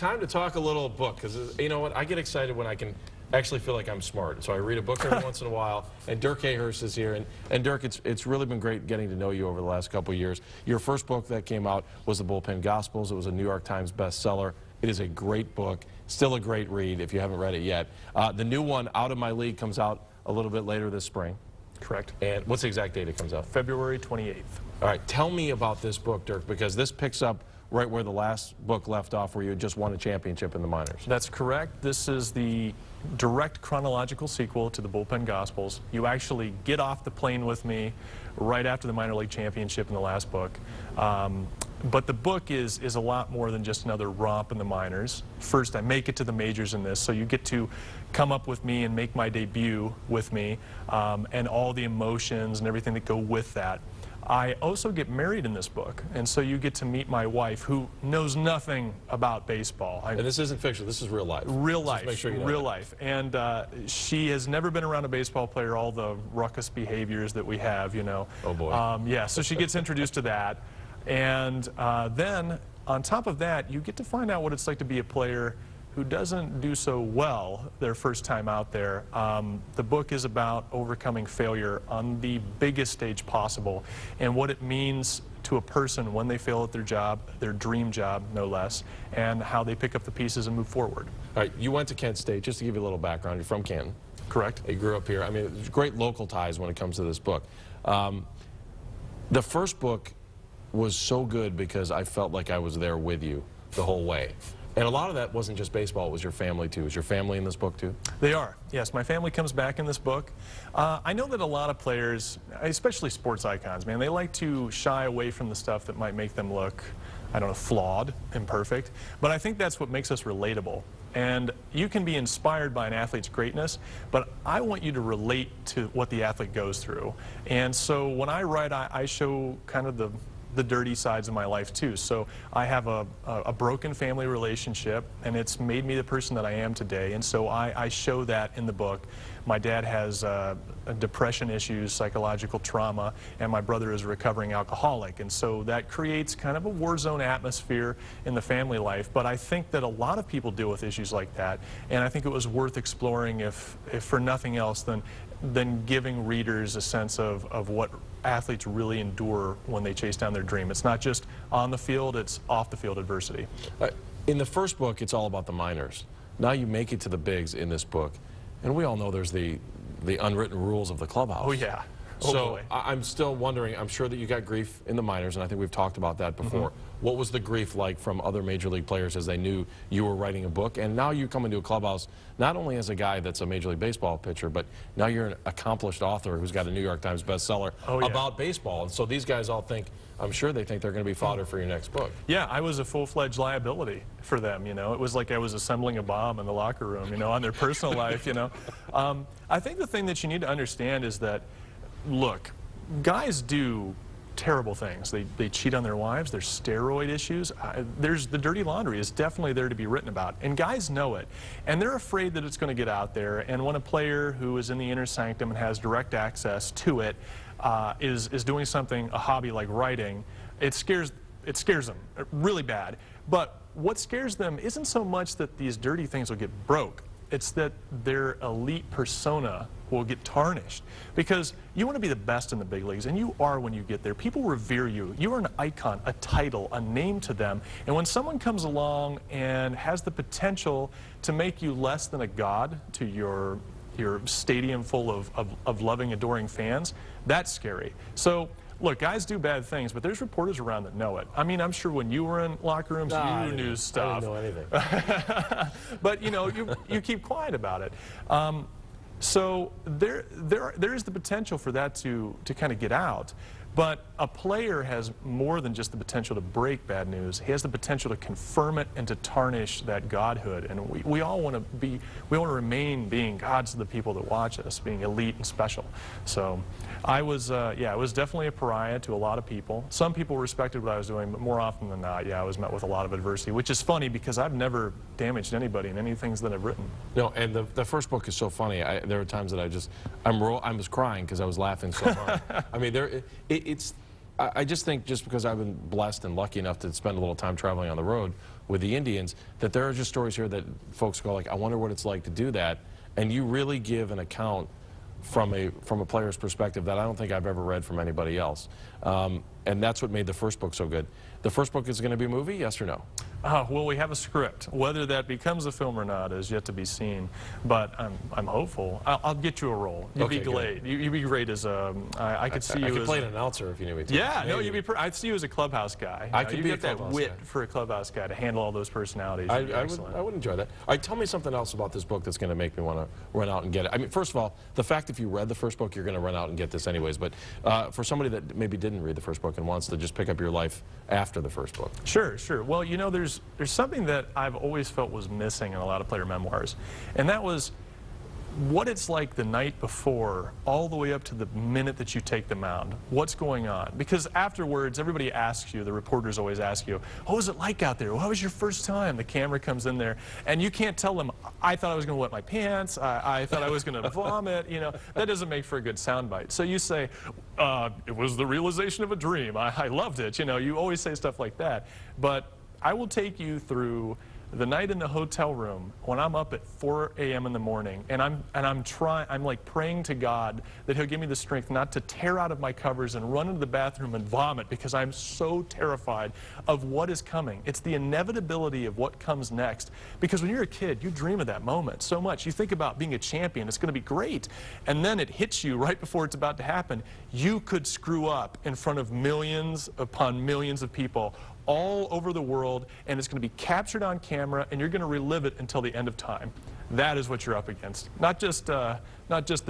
time to talk a little book, because you know what? I get excited when I can actually feel like I'm smart. So I read a book every once in a while, and Dirk Hayhurst is here. And Dirk, it's really been great getting to know you over the last couple of years. Your first book that came out was The Bullpen Gospels. It was a New York Times bestseller. It is a great book, still a great read if you haven't read it yet. The new one, Out of My League, comes out a little bit later this spring. Correct. And what's the exact date it comes out? February 28th. All right, tell me about this book, Dirk, because this picks up right where the last book left off, where you had just won a championship in the minors. That's correct. This is the direct chronological sequel to the Bullpen Gospels. You actually get off the plane with me right after the minor league championship in the last book. But the book is a lot more than just another romp in the minors. First, I make it to the majors in this, so you get to come up with me and make my debut with me, and all the emotions and everything that go with that. I also get married in this book, and so you get to meet my wife, who knows nothing about baseball. And this isn't fiction, this is real life. Real life, make sure you know real that. life. And she has never been around a baseball player, all the ruckus behaviors that we have, you know. Oh boy. Yeah, so she gets introduced to that. And then, on top of that, you get to find out what it's like to be a player who doesn't do so well their first time out there. The book is about overcoming failure on the biggest stage possible, and what it means to a person when they fail at their job, their dream job, no less, and how they pick up the pieces and move forward. All right, you went to Kent State. Just to give you a little background, you're from Canton. Correct. You grew up here. I mean, there's great local ties when it comes to this book. The first book was so good because I felt like I was there with you the whole way. And a lot of that wasn't just baseball, it was your family too. Is your family in this book too? They are, yes. My family comes back in this book. I know that a lot of players, especially sports icons, man, they like to shy away from the stuff that might make them look, I don't know, flawed, imperfect. But I think that's what makes us relatable. And you can be inspired by an athlete's greatness, but I want you to relate to what the athlete goes through. And so when I write, I show kind of the dirty sides of my life too. So I have a broken family relationship, and it's made me the person that I am today, and so I show that in the book. My dad has depression issues, psychological trauma, and my brother is a recovering alcoholic, and so that creates kind of a war zone atmosphere in the family life. But I think that a lot of people deal with issues like that, and I think it was worth exploring, if for nothing else than giving readers a sense of what athletes really endure when they chase down their dream. It's not just on the field, it's off the field adversity. In the first book, it's all about the minors. Now you make it to the bigs in this book, and we all know there's the unwritten rules of the clubhouse. Oh yeah. Oh, so boy. I'm still wondering, I'm sure that you got grief in the minors, and I think we've talked about that before. What was the grief like from other major league players as they knew you were writing a book? And now you come into a clubhouse not only as a guy that's a Major League Baseball pitcher, but now you're an accomplished author who's got a New York Times bestseller about baseball. And so these guys all think, I'm sure they think they're going to be fodder for your next book. Yeah, I was a full-fledged liability for them, you know. It was like I was assembling a bomb in the locker room, you know, on their personal life, you know. I think the thing that you need to understand is that, look, guys do terrible things. They cheat on their wives. There's steroid issues. There's the dirty laundry is definitely there to be written about, and guys know it, and they're afraid that it's going to get out there. And when a player who is in the inner sanctum and has direct access to it is doing something, a hobby like writing, it scares them really bad. But what scares them isn't so much that these dirty things will get broke. It's that their elite persona will get tarnished, because you want to be the best in the big leagues, and you are when you get there. People revere you. You are an icon, a title, a name to them. And when someone comes along and has the potential to make you less than a god to your stadium full of loving, adoring fans, that's scary. So look, guys do bad things, but there's reporters around that know it. I mean, I'm sure when you were in locker rooms, you knew stuff. I didn't know anything. But, you know, you keep quiet about it. So there is the potential for that to kind of get out. But a player has more than just the potential to break bad news. He has the potential to confirm it and to tarnish that godhood. And we all want to remain being gods to the people that watch us, being elite and special. So I was, yeah, I was definitely a pariah to a lot of people. Some people respected what I was doing, but more often than not, yeah, I was met with a lot of adversity, which is funny because I've never damaged anybody in any things that I've written. No, and the first book is so funny. There are times that I was crying because I was laughing so hard. I mean, I just think just because I've been blessed and lucky enough to spend a little time traveling on the road with the Indians, that there are just stories here that folks go like, I wonder what it's like to do that. And you really give an account from a player's perspective that I don't think I've ever read from anybody else. And that's what made the first book so good. The first book is going to be a movie, yes or no? Well, we have a script. Whether that becomes a film or not is yet to be seen, but I'm hopeful. I'll get you a role. You'd be great. You'd be great as a. I could see you. I could as play an announcer if you need me to. Yeah, no, you'd be. I'd see you as a clubhouse guy. I could be a that clubhouse wit guy. for a clubhouse guy to handle all those personalities. I would enjoy that. All right, tell me something else about this book that's going to make me want to run out and get it. I mean, first of all, the fact if you read the first book, you're going to run out and get this anyways. But for somebody that maybe didn't read the first book and wants to just pick up your life after the first book. Sure, sure. Well, you know, there's something that I've always felt was missing in a lot of player memoirs, and that was what it's like the night before all the way up to the minute that you take the mound. What's going on? Because afterwards, everybody asks you, the reporters always ask you, what was it like out there? What was your first time? The camera comes in there, and you can't tell them, I thought I was going to wet my pants, I thought I was going to vomit, you know. That doesn't make for a good soundbite. So you say, it was the realization of a dream. I loved it. You know, you always say stuff like that. But I will take you through the night in the hotel room when I'm up at 4 a.m. in the morning, and I'm like praying to God that He'll give me the strength not to tear out of my covers and run into the bathroom and vomit because I'm so terrified of what is coming. It's the inevitability of what comes next. Because when you're a kid, you dream of that moment so much. You think about being a champion. It's going to be great. And then it hits you right before it's about to happen. You could screw up in front of millions upon millions of people all over the world, and it's going to be captured on camera, and you're going to relive it until the end of time. That is what you're up against. Not just the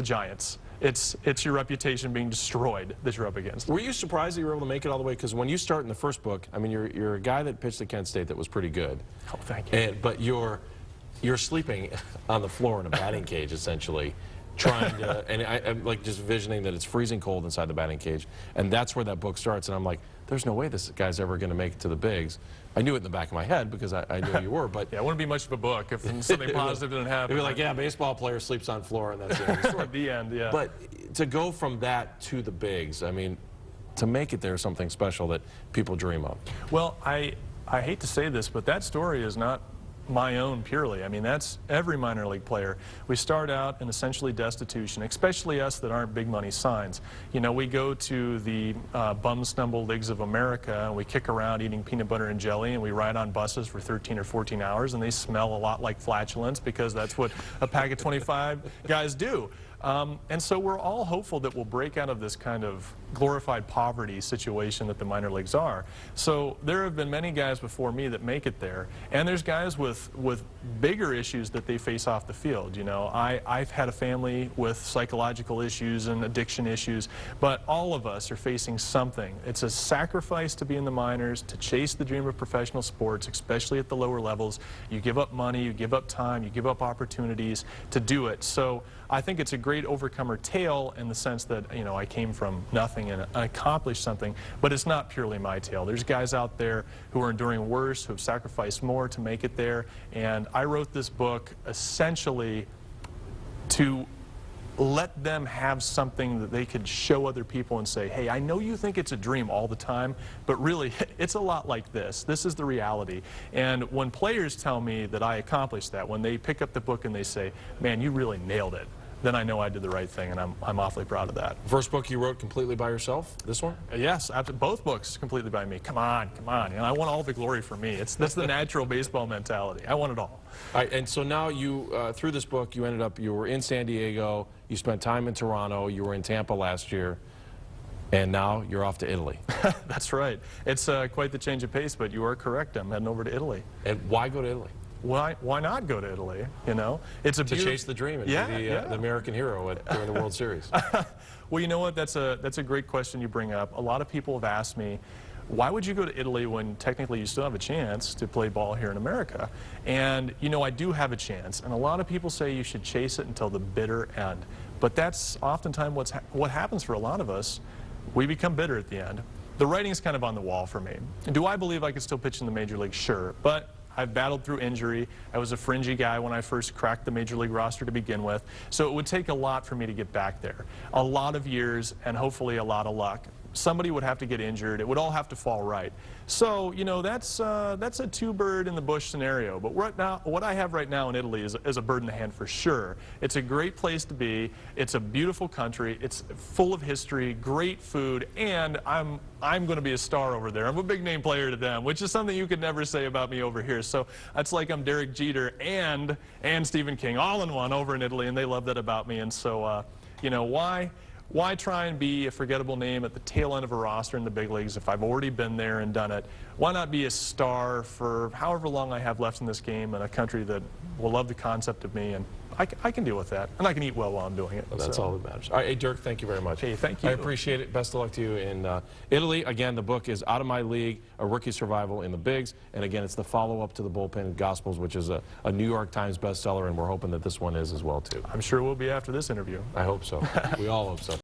Giants. It's your reputation being destroyed that you're up against. Were you surprised that you were able to make it all the way? Because when you start in the first book, I mean, you're a guy that pitched at Kent State that was pretty good. Oh, thank you. But you're sleeping on the floor in a batting cage, essentially, trying to, and I'm like just envisioning that it's freezing cold inside the batting cage, and that's where that book starts, and I'm like, there's no way this guy's ever going to make it to the bigs. I knew it in the back of my head because I knew you were, but... Yeah, it wouldn't be much of a book if something positive didn't happen. It'd be like, yeah, baseball player sleeps on floor, and that's the end of the story. The end, yeah. But to go from that to the bigs, I mean, to make it there is something special that people dream of. Well, I hate to say this, but that story is not my own purely. I mean, that's every minor league player. We start out in essentially destitution, especially us that aren't big money signs. You know, we go to the bum stumble leagues of America, and we kick around eating peanut butter and jelly, and we ride on buses for 13 or 14 hours, and they smell a lot like flatulence because that's what a pack of 25 guys do. And so we're all hopeful that we'll break out of this kind of glorified poverty situation that the minor leagues are. So there have been many guys before me that make it there, and there's guys with bigger issues that they face off the field. You know, I've had a family with psychological issues and addiction issues, but all of us are facing something. It's a sacrifice to be in the minors, to chase the dream of professional sports, especially at the lower levels. You give up money, you give up time, you give up opportunities to do it. So I think it's a great overcomer tale in the sense that, you know, I came from nothing and accomplished something, but it's not purely my tale. There's guys out there who are enduring worse, who have sacrificed more to make it there, and I wrote this book essentially to let them have something that they could show other people and say, hey, I know you think it's a dream all the time, but really it's a lot like this. This is the reality. And when players tell me that I accomplished that, when they pick up the book and they say, man, you really nailed it, then I know I did the right thing, and I'm awfully proud of that. First book you wrote completely by yourself, this one? Yes, both books completely by me. Come on, come on. You know, I want all the glory for me. That's the natural baseball mentality. I want it all. All right, and so now you, through this book, you were in San Diego, you spent time in Toronto, you were in Tampa last year, and now you're off to Italy. That's right. It's quite the change of pace, but you are correct. I'm heading over to Italy. And why go to Italy? Why not go to Italy? You know, it's a to chase the dream and be the American hero during the World Series. Well, you know what? That's a great question you bring up. A lot of people have asked me, why would you go to Italy when technically you still have a chance to play ball here in America? And you know, I do have a chance, and a lot of people say you should chase it until the bitter end. But that's oftentimes what happens for a lot of us. We become bitter at the end. The writing's kind of on the wall for me. Do I believe I could still pitch in the major league? Sure, but I've battled through injury. I was a fringy guy when I first cracked the major league roster to begin with, so it would take a lot for me to get back there. A lot of years and hopefully a lot of luck. somebody would have to get injured. It would all have to fall right. So, you know, that's a two-bird in the bush scenario. But right now, what I have right now in Italy is a bird in the hand for sure. It's a great place to be. It's a beautiful country. It's full of history, great food, and I'm going to be a star over there. I'm a big name player to them, which is something you could never say about me over here. So it's like I'm Derek Jeter and Stephen King all in one over in Italy, and they love that about me. And so, you know, why try and be a forgettable name at the tail end of a roster in the big leagues if I've already been there and done it? Why not be a star for however long I have left in this game in a country that will love the concept of me? And I can deal with that, and I can eat well while I'm doing it. Well, that's all that matters. All right, hey, Dirk, thank you very much. Hey, thank you. I appreciate it. Best of luck to you in Italy. Again, the book is Out of My League, A Rookie Survival in the Bigs. And again, it's the follow-up to the Bullpen Gospels, which is a New York Times bestseller, and we're hoping that this one is as well, too. I'm sure we'll be after this interview. I hope so. We all hope so.